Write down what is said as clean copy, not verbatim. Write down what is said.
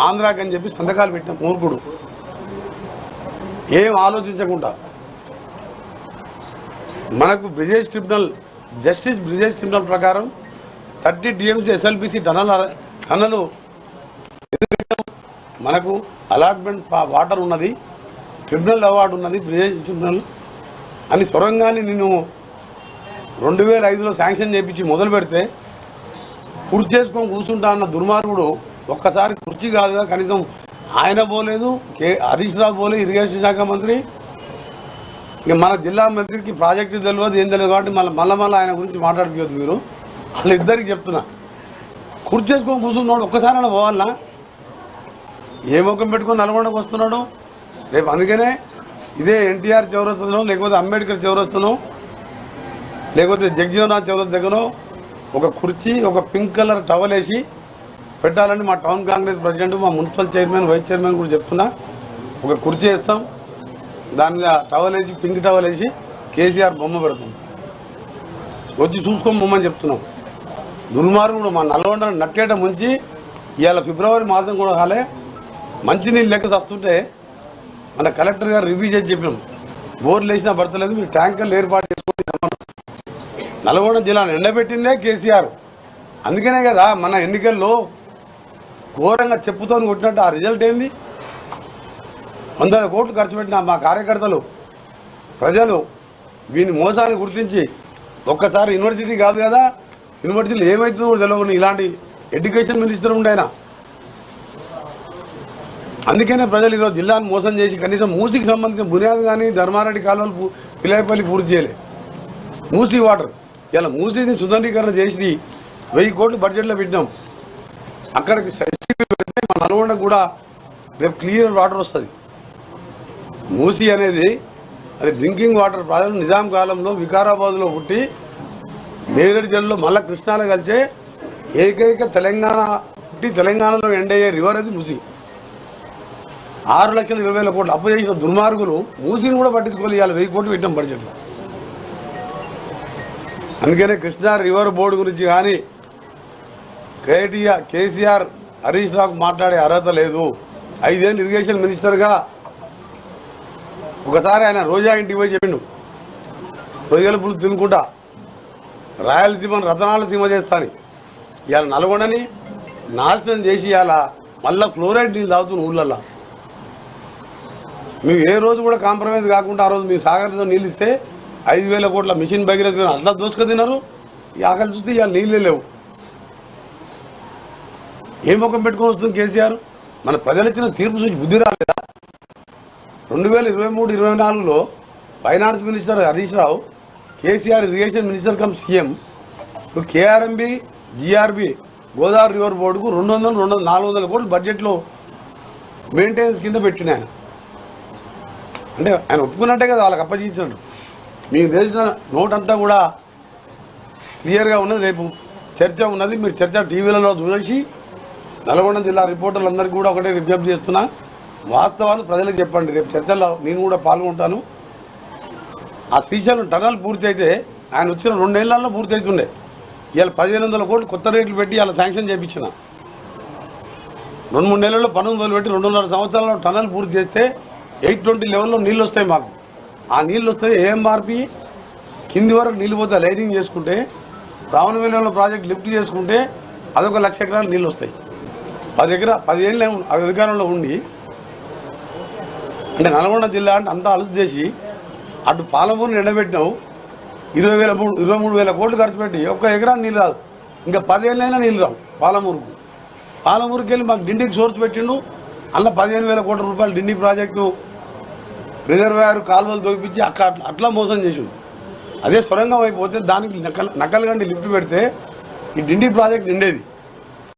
ఆంధ్రాకి అని చెప్పి సంతకాలు పెట్టిన మూర్ఖుడు ఏం ఆలోచించకుండా మనకు Brijesh tribunal justice Brijesh tribunal ప్రకారం 30 TMC SLBC టన్నలు మనకు అలాట్మెంట్ వాటర్ ఉన్నది, ట్రిబ్యునల్ అవార్డు ఉన్నది, బ్రిజేష్ ట్రిబ్యునల్ అని సొరంగాన్ని నేను 2005లో శాంక్షన్ చేయించి మొదలు పెడితే కుర్చీ చేసుకొని కూర్చుంటా అన్న దుర్మార్గుడు ఒక్కసారి కుర్చీ కాదుగా కనీసం ఆయన పోలేదు, హరీష్ రావు పోలేదు, ఇరిగేషన్ శాఖ మంత్రి. ఇక మన జిల్లా మంత్రికి ప్రాజెక్టు తెలియదు ఏం తెలియదు కాబట్టి మళ్ళీ ఆయన గురించి మాట్లాడుకోవద్దు. మీరు వాళ్ళిద్దరికి చెప్తున్నా, కుర్చీ చేసుకొని కూర్చున్నాడు ఒక్కసారి అయినా పోవాలన్నా? ఏ ముఖం పెట్టుకొని నల్గొండకు వస్తున్నాడు రేపు? అందుకనే ఇదే ఎన్టీఆర్ చౌరస్తానో లేకపోతే అంబేద్కర్ చౌరస్తానో లేకపోతే జగ్జీవన్నాథ్ చౌరస్తా దగ్గర ఒక కుర్చీ ఒక పింక్ కలర్ టవల్ వేసి పెట్టాలని మా టౌన్ కాంగ్రెస్ ప్రెసిడెంట్ మా మున్సిపల్ చైర్మన్ వైస్ చైర్మన్ కూడా చెప్తున్నా. ఒక కుర్చీ వేస్తాం, దానిలో టవల్ వేసి పింక్ టవల్ వేసి కేసీఆర్ బొమ్మ పెడతాం, వచ్చి చూసుకొని బొమ్మని చెప్తున్నాం. దుర్మార్గుడు మా నల్గొండ నట్టేట ముంచి ఇవాళ ఫిబ్రవరి మాసం కూడా కాలే మంచినీళ్ళు లెక్క వస్తుంటే మన కలెక్టర్ గారు రివ్యూ చేసి చెప్పినాం, బోర్లు వేసినా భర్తలేదు, మీరు ట్యాంకర్లు ఏర్పాటు చేసుకోండి. నల్గొండ జిల్లాను ఎండబెట్టిందే కేసీఆర్. అందుకనే కదా మన ఎన్నికల్లో ఘోరంగా చెప్పుతో కొట్టినట్టు ఆ రిజల్ట్ ఏంది? 100 కోట్లు ఖర్చు పెట్టిన మా కార్యకర్తలు ప్రజలు వీని మోసాన్ని గుర్తించి ఒక్కసారి యూనివర్సిటీ కాదు కదా, యూనివర్సిటీలు ఏమవుతుందో కూడా తెలియకుండా ఇలాంటి ఎడ్యుకేషన్ మినిస్టర్ ఉండే ఆయన. అందుకనే ప్రజలు ఈరోజు జిల్లాను మోసం చేసి కనీసం మూసీకి సంబంధించిన బునియాదు కానీ ధర్మారెడ్డి కాలువలు పిలాయిపల్లి పూర్తి చేయలే. మూసీ వాటర్ ఇలా మూసీని సుందరీకరణ చేసి 1000 కోట్లు బడ్జెట్లో పెట్టినాం. అక్కడికి పెడితే మన నల్గొండకు కూడా రేపు క్లియర్ వాటర్ వస్తుంది. మూసీ అనేది అది డ్రింకింగ్ వాటర్ ప్రాజెక్టు నిజాం కాలంలో వికారాబాద్లో పుట్టి నేరేడు జిల్లాలో మళ్ళా కృష్ణాలో కలిసే ఏకైక తెలంగాణ పుట్టి తెలంగాణలో ఎండయ్యే రివర్ అది మూసీ. 6,20,000 కోట్లు అప్పు చేసిన దుర్మార్గులు మూసీని కూడా పట్టించుకోవాలి. ఇవాళ 1000 కోట్లు పెట్టాం బడ్జెట్లో. అందుకనే కృష్ణా రివర్ బోర్డు గురించి కానీ కేసీఆర్ హరీష్ రావుకు మాట్లాడే అర్హత లేదు. 5 ఏళ్ళు ఇరిగేషన్ మినిస్టర్గా ఒకసారి ఆయన రోజా ఇంటికి పోయి చెప్పిండు, రొయ్యల పులుసు తినుకుంటా రాయలసీమను రతనాలసీమ చేస్తాను. ఇవాళ నల్గొండని నాశనం చేసి ఇవాళ మళ్ళీ ఫ్లోరైడ్ నీళ్ళు తాగుతున్న ఊళ్ళల్లో. మేము ఏ రోజు కూడా కాంప్రమైజ్ కాకుండా ఆ రోజు మీ సాగర్తో నీళ్ళు ఇస్తే 5,000 కోట్ల మిషన్ భగీరథ అట్లా దోసుక తిన్నారు. ఈ ఆకలి చూస్తే ఇవాళ నీళ్ళే లేవు. ఏ ముఖం పెట్టుకొని వస్తుంది కేసీఆర్? మన ప్రజలు ఇచ్చిన తీర్పు చూసి బుద్ధి రాలేదా? 2023-24లో finance minister Harish Rao, KCR irrigation minister cum CM, KRMB GRB Godavari river బోర్డుకు 200-400 కోట్లు బడ్జెట్లో మెయింటెనెన్స్ కింద పెట్టిన ఆయన. అంటే ఆయన ఒప్పుకున్నట్టే కదా వాళ్ళకి అప్పగించినట్టు. మీకు తెలిసిన నోట్ అంతా కూడా క్లియర్గా ఉన్నది. రేపు చర్చ ఉన్నది, మీరు చర్చ టీవీలలో చూసి నల్గొండ జిల్లా రిపోర్టర్లందరికీ కూడా ఒకటే విజ్ఞప్తి చేస్తున్నా, వాస్తవాలు ప్రజలకు చెప్పండి. రేపు చర్చల్లో నేను కూడా పాల్గొంటాను. ఆ శ్రీశైలం టనల్ పూర్తి అయితే ఆయన వచ్చిన 2 నెలల్లో పూర్తి అవుతుండే. ఇవాళ 1,500 కోట్లు కొత్త రేట్లు పెట్టి ఇలా శాంక్షన్ చేయించిన 2-3 నెలల్లో పనులు మొదలుపెట్టి 2.5 సంవత్సరాల్లో టనల్ పూర్తి చేస్తే 820 లెవెల్లో నీళ్ళు వస్తాయి మాకు. ఆ నీళ్ళు వస్తాయి ఏఎంఆర్పి కింది వరకు నీళ్ళు పోతే లైనింగ్ చేసుకుంటే రావణవేలంలో ప్రాజెక్ట్ లిఫ్ట్ చేసుకుంటే అదొక 1,00,000 ఎకరాలు నీళ్ళు వస్తాయి. 10 ఏళ్ళు అధికారంలో ఉండి అంటే నల్గొండ జిల్లా అంటే అంతా అలుసు చేసి అటు పాలమూరుని ఎండబెట్టినావు. 23,000 కోట్లు ఖర్చు పెట్టి ఒక్క ఎకరాన్ని నీళ్ళు రాదు. ఇంకా 10 ఏళ్ళైనా నీళ్ళు రావు పాలమూరుకి వెళ్ళి మాకు డిండికి సోర్స్ పెట్టిండు. అందులో 15,000 కోట్ల రూపాయలు డిండి ప్రాజెక్టు రిజర్వాయర్ కాలువలు దొరికించి అట్లా మోసం చేసిండు. అదే సొరంగం అయిపోతే దానికి నకల్ గండి లిఫ్ట్ పెడితే ఈ డిండి ప్రాజెక్ట్ నిండేది.